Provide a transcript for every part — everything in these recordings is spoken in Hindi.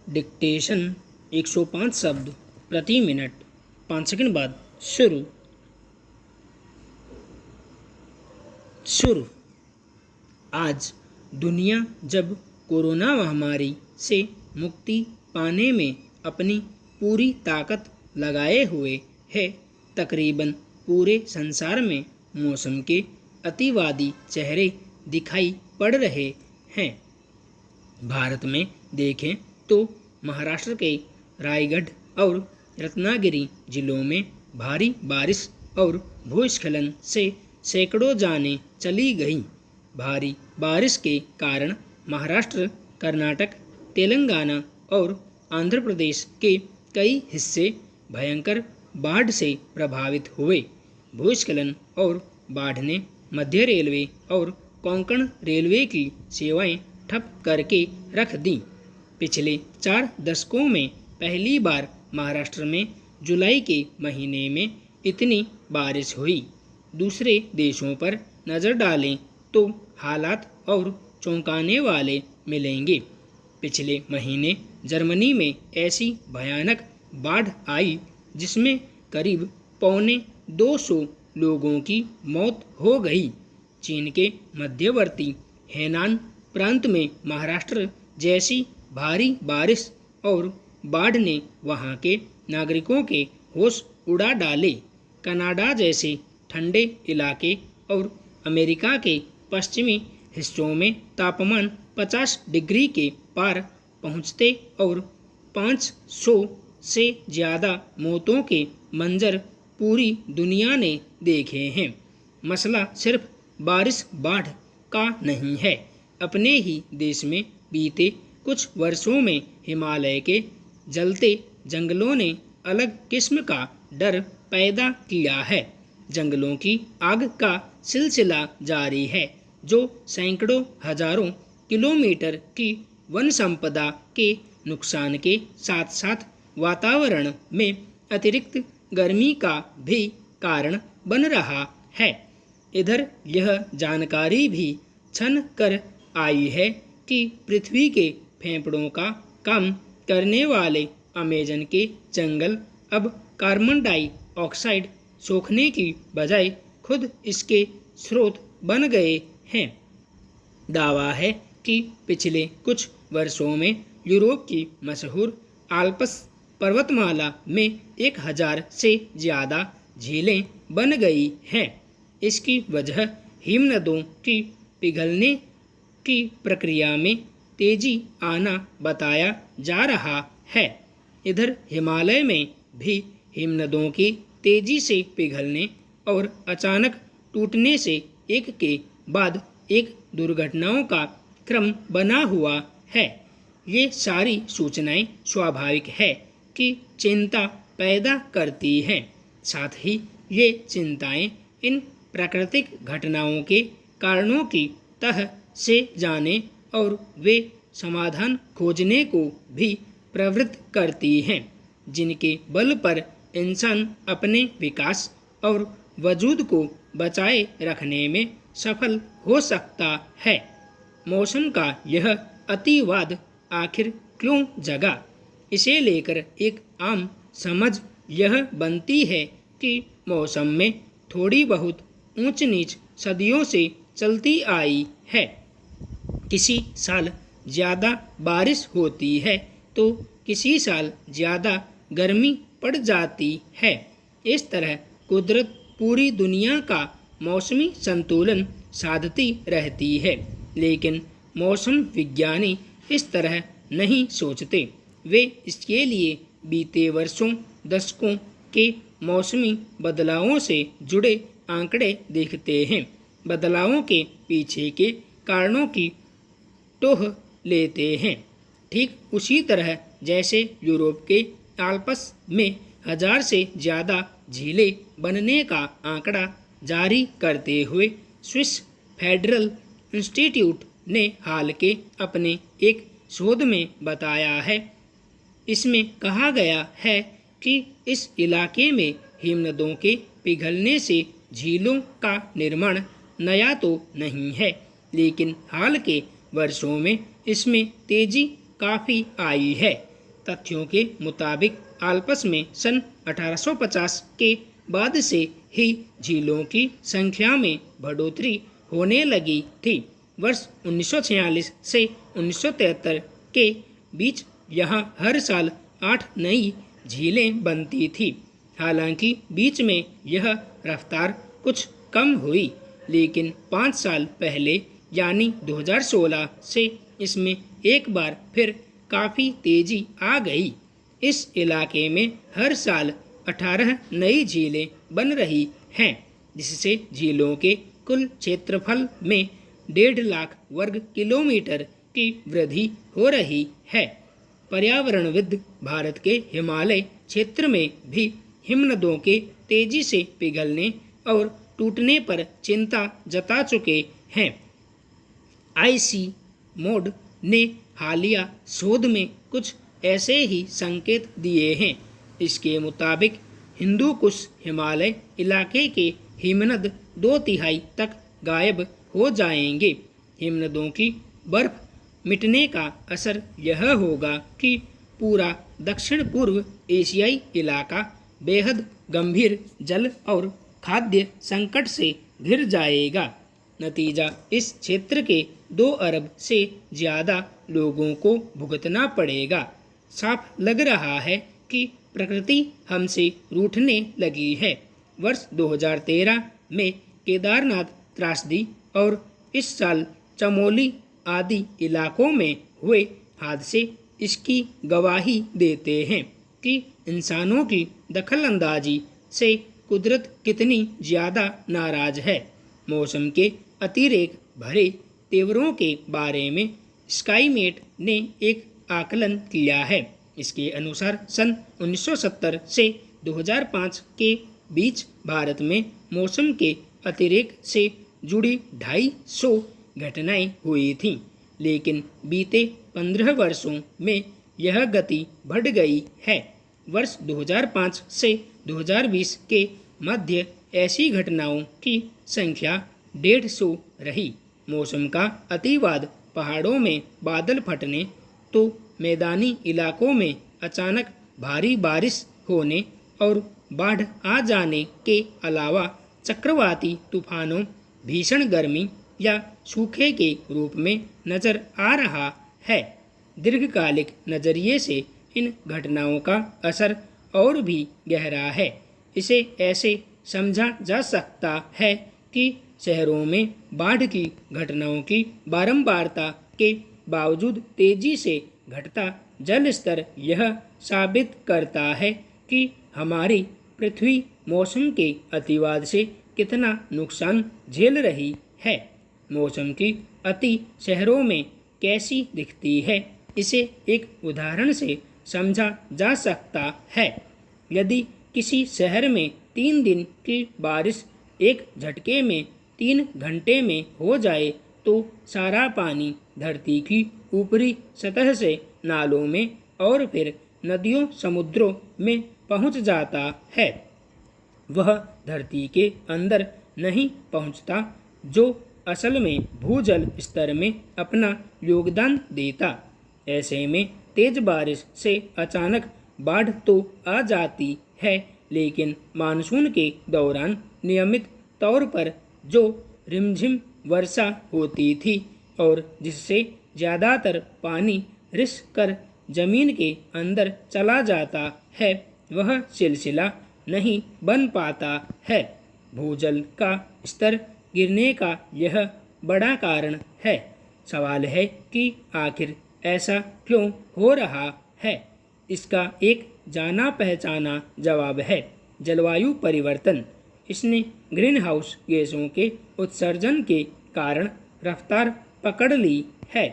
डिक्टेशन 105 शब्द प्रति मिनट। 5 सेकंड बाद शुरू। आज दुनिया जब कोरोना महामारी से मुक्ति पाने में अपनी पूरी ताकत लगाए हुए है, तकरीबन पूरे संसार में मौसम के अतिवादी चेहरे दिखाई पड़ रहे हैं। भारत में देखें तो महाराष्ट्र के रायगढ़ और रत्नागिरी जिलों में भारी बारिश और भूस्खलन से सैकड़ों जानें चली गईं। भारी बारिश के कारण महाराष्ट्र, कर्नाटक, तेलंगाना और आंध्र प्रदेश के कई हिस्से भयंकर बाढ़ से प्रभावित हुए। भूस्खलन और बाढ़ ने मध्य रेलवे और कोंकण रेलवे की सेवाएं ठप करके रख दी। पिछले 4 दशकों में पहली बार महाराष्ट्र में जुलाई के महीने में इतनी बारिश हुई। दूसरे देशों पर नज़र डालें तो हालात और चौंकाने वाले मिलेंगे। पिछले महीने जर्मनी में ऐसी भयानक बाढ़ आई जिसमें करीब 250 लोगों की मौत हो गई। चीन के मध्यवर्ती हेनान प्रांत में महाराष्ट्र जैसी भारी बारिश और बाढ़ ने वहां के नागरिकों के होश उड़ा डाले। कनाडा जैसे ठंडे इलाके और अमेरिका के पश्चिमी हिस्सों में तापमान 50 डिग्री के पार पहुंचते और 500 से ज़्यादा मौतों के मंजर पूरी दुनिया ने देखे हैं। मसला सिर्फ बारिश बाढ़ का नहीं है। अपने ही देश में बीते कुछ वर्षों में हिमालय के जलते जंगलों ने अलग किस्म का डर पैदा किया है। जंगलों की आग का सिलसिला जारी है जो सैकड़ों हजारों किलोमीटर की वन संपदा के नुकसान के साथ साथ वातावरण में अतिरिक्त गर्मी का भी कारण बन रहा है। इधर यह जानकारी भी छन कर आई है कि पृथ्वी के फेफड़ों का काम करने वाले अमेजन के जंगल अब कार्बन डाइऑक्साइड सोखने की बजाय खुद इसके स्रोत बन गए हैं। दावा है कि पिछले कुछ वर्षों में यूरोप की मशहूर आल्प्स पर्वतमाला में 1000 से ज़्यादा झीलें बन गई हैं। इसकी वजह हिमनदों की पिघलने की प्रक्रिया में तेजी आना बताया जा रहा है। इधर हिमालय में भी हिमनदों की तेजी से पिघलने और अचानक टूटने से एक के बाद एक दुर्घटनाओं का क्रम बना हुआ है। ये सारी सूचनाएं स्वाभाविक है कि चिंता पैदा करती हैं। साथ ही ये चिंताएं इन प्राकृतिक घटनाओं के कारणों की तह से जाने और वे समाधान खोजने को भी प्रवृत्त करती हैं, जिनके बल पर इंसान अपने विकास और वजूद को बचाए रखने में सफल हो सकता है। मौसम का यह अतिवाद आखिर क्यों जगा? इसे लेकर एक आम समझ यह बनती है कि मौसम में थोड़ी बहुत ऊंच नीच सदियों से चलती आई है। किसी साल ज़्यादा बारिश होती है तो किसी साल ज़्यादा गर्मी पड़ जाती है। इस तरह कुदरत पूरी दुनिया का मौसमी संतुलन साधती रहती है। लेकिन मौसम विज्ञानी इस तरह नहीं सोचते। वे इसके लिए बीते वर्षों दशकों के मौसमी बदलावों से जुड़े आंकड़े देखते हैं। बदलावों के पीछे के कारणों की टोह लेते हैं। ठीक उसी तरह जैसे यूरोप के आल्प्स में 1000 से ज़्यादा झीलें बनने का आंकड़ा जारी करते हुए स्विस फेडरल इंस्टीट्यूट ने हाल के अपने एक शोध में बताया है। इसमें कहा गया है कि इस इलाके में हिमनदों के पिघलने से झीलों का निर्माण नया तो नहीं है, लेकिन हाल के वर्षों में इसमें तेजी काफ़ी आई है। तथ्यों के मुताबिक आल्प्स में सन 1850 के बाद से ही झीलों की संख्या में बढ़ोतरी होने लगी थी। वर्ष 1946 से 1973 के बीच यहाँ हर साल 8 नई झीलें बनती थी। हालांकि बीच में यह रफ्तार कुछ कम हुई, लेकिन 5 साल पहले यानी 2016 से इसमें एक बार फिर काफ़ी तेज़ी आ गई। इस इलाके में हर साल 18 नई झीलें बन रही हैं, जिससे झीलों के कुल क्षेत्रफल में 1.5 लाख वर्ग किलोमीटर की वृद्धि हो रही है। पर्यावरणविद भारत के हिमालय क्षेत्र में भी हिमनदों के तेजी से पिघलने और टूटने पर चिंता जता चुके हैं। ICMOD ने हालिया शोध में कुछ ऐसे ही संकेत दिए हैं। इसके मुताबिक हिंदू कुश हिमालय इलाके के हिमनद 2/3 तक गायब हो जाएंगे। हिमनदों की बर्फ मिटने का असर यह होगा कि पूरा दक्षिण पूर्व एशियाई इलाका बेहद गंभीर जल और खाद्य संकट से घिर जाएगा। नतीजा इस क्षेत्र के 2 अरब से ज़्यादा लोगों को भुगतना पड़ेगा। साफ लग रहा है कि प्रकृति हमसे रूठने लगी है। वर्ष 2013 में केदारनाथ त्रासदी और इस साल चमोली आदि इलाकों में हुए हादसे इसकी गवाही देते हैं कि इंसानों की दखलंदाजी से कुदरत कितनी ज़्यादा नाराज़ है। मौसम के अतिरेक भरे तेवरों के बारे में स्काईमेट ने एक आकलन किया है। इसके अनुसार सन 1970 से 2005 के बीच भारत में मौसम के अतिरेक से जुड़ी 250 घटनाएं हुई थीं, लेकिन बीते 15 वर्षों में यह गति बढ़ गई है। वर्ष 2005 से 2020 के मध्य ऐसी घटनाओं की संख्या 150 रही। मौसम का अतिवाद पहाड़ों में बादल फटने तो मैदानी इलाकों में अचानक भारी बारिश होने और बाढ़ आ जाने के अलावा चक्रवाती तूफानों, भीषण गर्मी या सूखे के रूप में नज़र आ रहा है। दीर्घकालिक नज़रिए से इन घटनाओं का असर और भी गहरा है। इसे ऐसे समझा जा सकता है कि शहरों में बाढ़ की घटनाओं की बारंबारता के बावजूद तेजी से घटता जल स्तर यह साबित करता है कि हमारी पृथ्वी मौसम के अतिवाद से कितना नुकसान झेल रही है। मौसम की अति शहरों में कैसी दिखती है, इसे एक उदाहरण से समझा जा सकता है। यदि किसी शहर में 3 दिन की बारिश एक झटके में 3 घंटे में हो जाए तो सारा पानी धरती की ऊपरी सतह से नालों में और फिर नदियों समुद्रों में पहुंच जाता है। वह धरती के अंदर नहीं पहुंचता, जो असल में भूजल स्तर में अपना योगदान देता। ऐसे में तेज बारिश से अचानक बाढ़ तो आ जाती है, लेकिन मानसून के दौरान नियमित तौर पर जो रिमझिम वर्षा होती थी और जिससे ज़्यादातर पानी रिस कर जमीन के अंदर चला जाता है, वह सिलसिला नहीं बन पाता है। भूजल का स्तर गिरने का यह बड़ा कारण है। सवाल है कि आखिर ऐसा क्यों हो रहा है। इसका एक जाना पहचाना जवाब है जलवायु परिवर्तन। इसने ग्रीन हाउस गैसों के उत्सर्जन के कारण रफ्तार पकड़ ली है।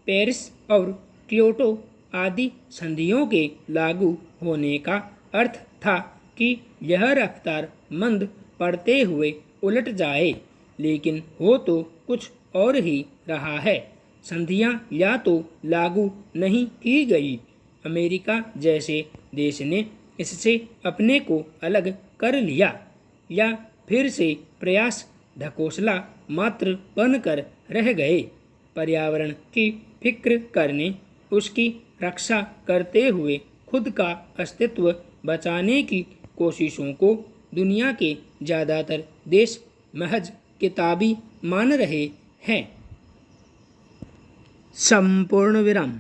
पेरिस और क्योटो आदि संधियों के लागू होने का अर्थ था कि यह रफ्तार मंद पड़ते हुए उलट जाए, लेकिन हो तो कुछ और ही रहा है। संधियां या तो लागू नहीं की गई। अमेरिका जैसे देश ने इससे अपने को अलग कर लिया, या फिर से प्रयास ढकोसला मात्र बनकर रह गए। पर्यावरण की फिक्र करने, उसकी रक्षा करते हुए खुद का अस्तित्व बचाने की कोशिशों को दुनिया के ज़्यादातर देश महज किताबी मान रहे हैं। संपूर्ण विराम।